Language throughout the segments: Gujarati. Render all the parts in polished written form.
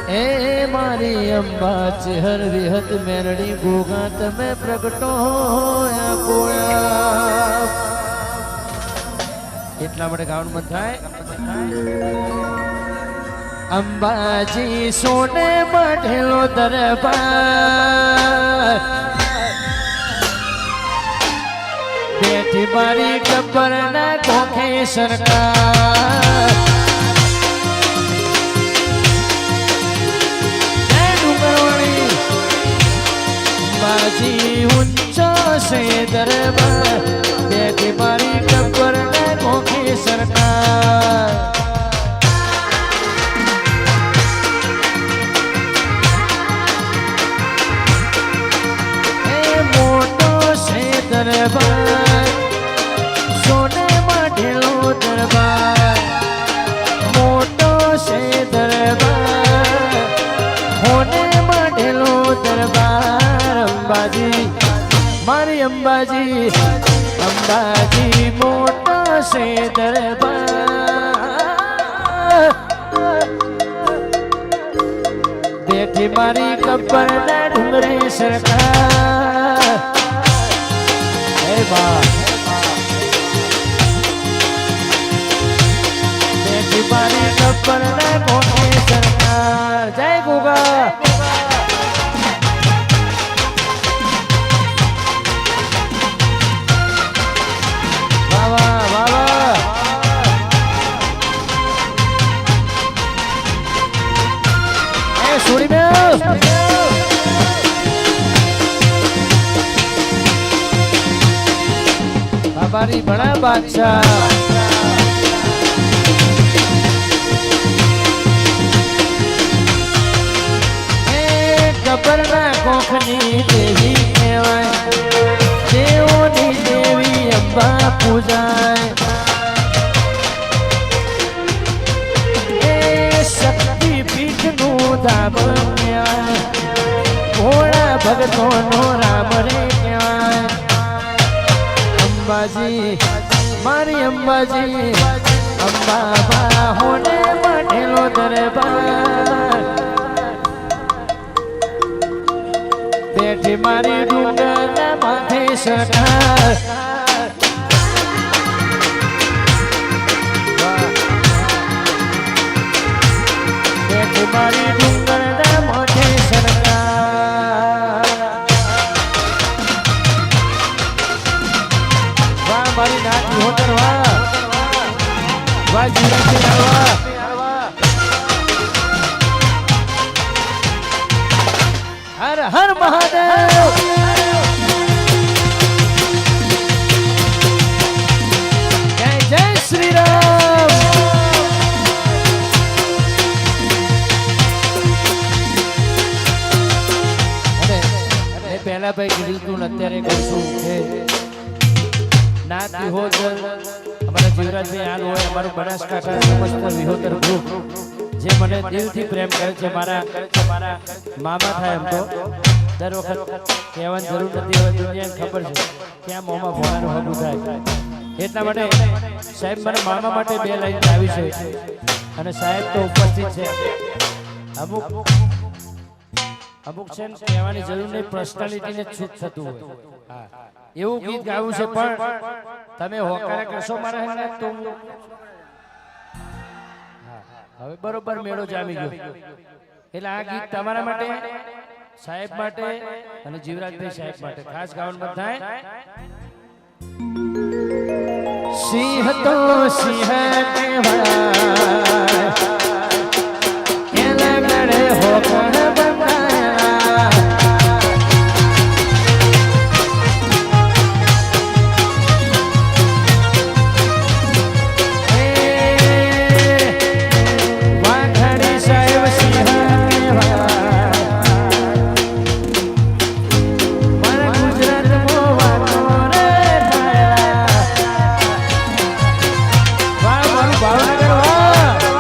એ મારી અંબા ચેહર વિહત મેરડી ગોગા તમે પ્રગટો હોયા કોયા એટલા માટે ગાવાનું મન થાય અંબાજી સોને બાંધેલો દરબાર બેઠી મારી ગબ્બર ના કોખે સરકાર અંબાજી ઊંચો છે દરબાર બેઠી મારી ગબ્બર ના કોખે સરકાર દરબાર સોને બાંધેલો દરબાર મોટો છે દરબાર હોને બાંધેલો દરબાર અંબાજી મારી અંબાજી અંબાજી મોટો છે દરબાર બેઠી મારી ગબ્બર ના ડુંગરે સરકાર બેઠી મારી ગબ્બર ના કોઠે સરકાર જય ગોગા વાવા વાવા એ સુડી બે बाबारी बड़ा बादशाह गब्बर ना कोखनी देवी कहवाय देवोनी देवी अंबा पूजाय शक्ति पीठ नु धाम कहवाय भोळा भगतो नो राम रे कहवाय अंबाजी मारी अंबाजी अंबा होने बांधेलो दरबार बेटी मारी डूंगर माथे सरकार बेटी मारी डूंगर माथे सरकार मारी नाची होटर वाह वाह जीवन से वाह हर हर महादेव जय जय श्री राम अरे पहला भाई गिरी तू અત્યારે કહું છું કે नाती हो हमारा जीवराज भाई हाल होय हमारो बनासकांठा समस्त विहोतर ग्रुप जे मने दिल थी प्रेम करे छे मारा मामा थाय हम तो दर वखत कहेवानी जरूर नथी होय दुनियाने खबर छे के आ मोमा भोळानो हगु थाय એટલા માટે સાહેબ મારા મામા માટે બે લાઈન આવી છે અને સાહેબ તો ઉપસ્થિત છે અમુક છે કહેવાની જરૂર નહીં પર્સનાલિટીને છૂટ થતું હોય હા એવું ગીત ગાવું છે પણ તમે હોકારા કરશો મારા હેને તો હવે બરોબર મેળો જામી ગયો એટલે આ ગીત તમારા માટે સાહેબ માટે અને જીવરાજભાઈ સાહેબ માટે ખાસ ગાવાનું મત થાય સિંહ તો સિંહ કહેવાય એના ગળે હોકર ભાવનગર વાહ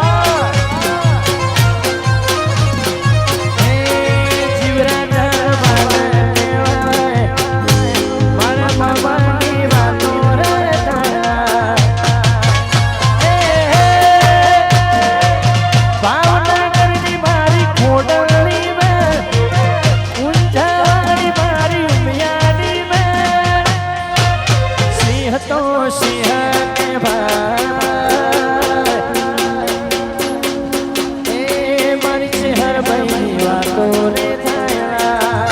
ચેહર ભાઈ વાતો રે થયા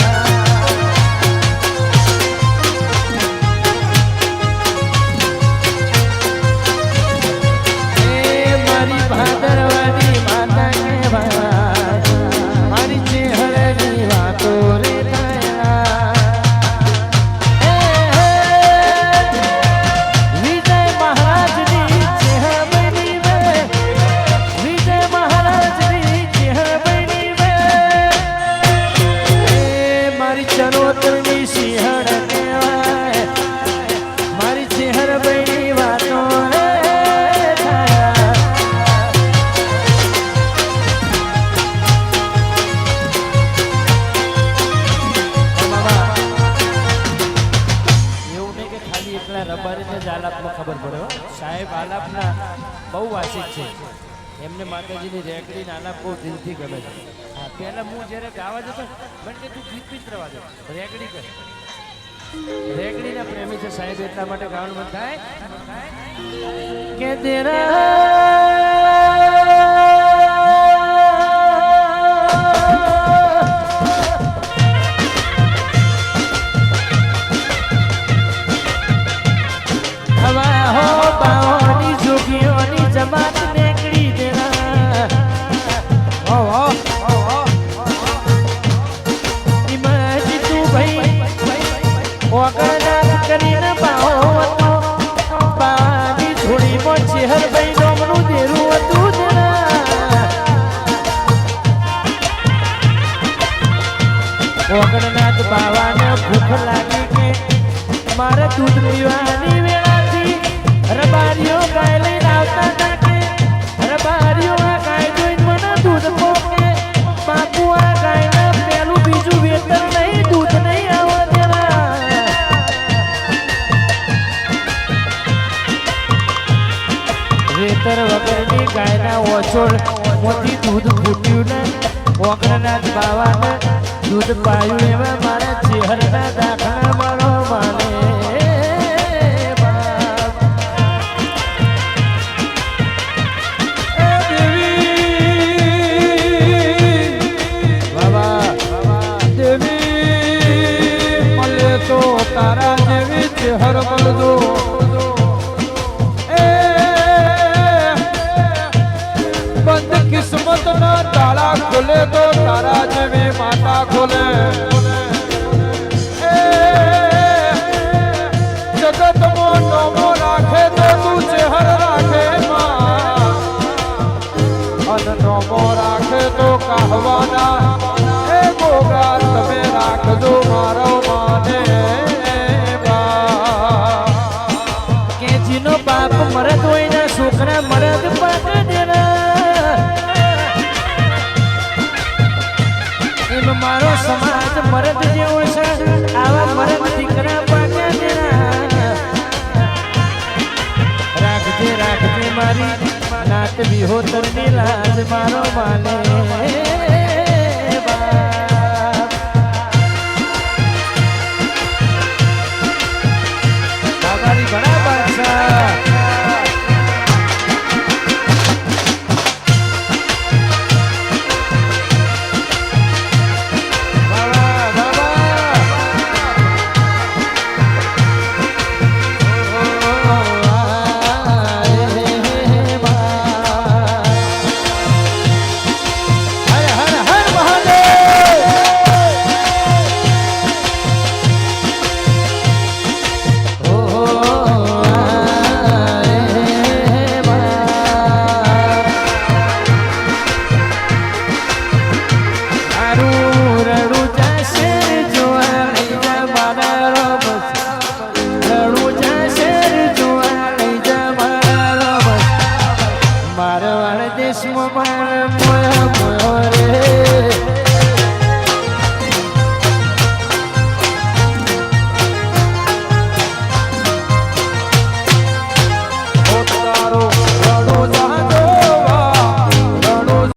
એ મારી ભાદરવાની માતા કહેવાય મારી ચેહરની વાતો રે થયા વિજય મહારાજની ચેહર બની વે વિજય મહારાજની ચેહર બની વે મારી ચરોતરની સિંહણ કહેવાય મારી ચેહર બની વાતો રે થયા એવું નહીં કે ખાલી એકલા રબારીને જ આલાપમાં ખબર પડે હો. સાહેબ આલાપના બહુ વાસિક છે એમને માતાજીની રેકડીને આલાપ બહુ દિલથી ગમે છે. હા પહેલાં હું જ્યારે ગાવા જતો મને કે તું ગીત બીત કરવા દે રેકડી કર રેકડીના પ્રેમી છે સાહેબ એટલા માટે ગાવાનું મન થાય કે હવા હો બાઓની જોગીઓની જમાત નીકળી દેના હો હો ઇમાજી તું ભાઈ ઓગળના કરીને બાઓ હતો બાની છોડીમાં ચેહર ભાઈ નોમનું દેરું હતું દેના ઓગળનાથ બાવાને ભૂખ લાગી કે મારે દૂધ પીવાની વેળાથી રબારીઓ ગાય લઈને આવતા હતા કે રબારીઓ આ ગાય જોઈને મને દૂધ પોકે બાપુ આ ગાયના પેલું બીજું વેતર નહીં દૂધ નહીં આવે તેના વેતર વગરની ગાયના ઓછોડ મોટી દૂધ ફૂટ્યું ને ઓગણનાથ બાવાને દૂધ પાયું એવા મારા ચેહરના દાખલા મારો માને બાપ. એ દેવી બાબા દેવી મળે તો તારા જેવી ચેહર મળજો બંધ કિસ્મત ના તાળા ખોલે તો તારા જેવી માતા ખોલે જગત મો નોમો રાખે તો તું ચેહર રાખે અન નોમો રાખે તો કહેવાના એ ગોગા તમે રાખજો મારો માને કે જીનો બાપ મરદ હોય ને છોકરા મરદ પાક દેના એમ મારો સમાજ મરદ જેવો છે આવા મરદ દીકરા પાક્યા દેના રાખજે રાખજે મારી નાત વિહોતરની લાજ મારો માને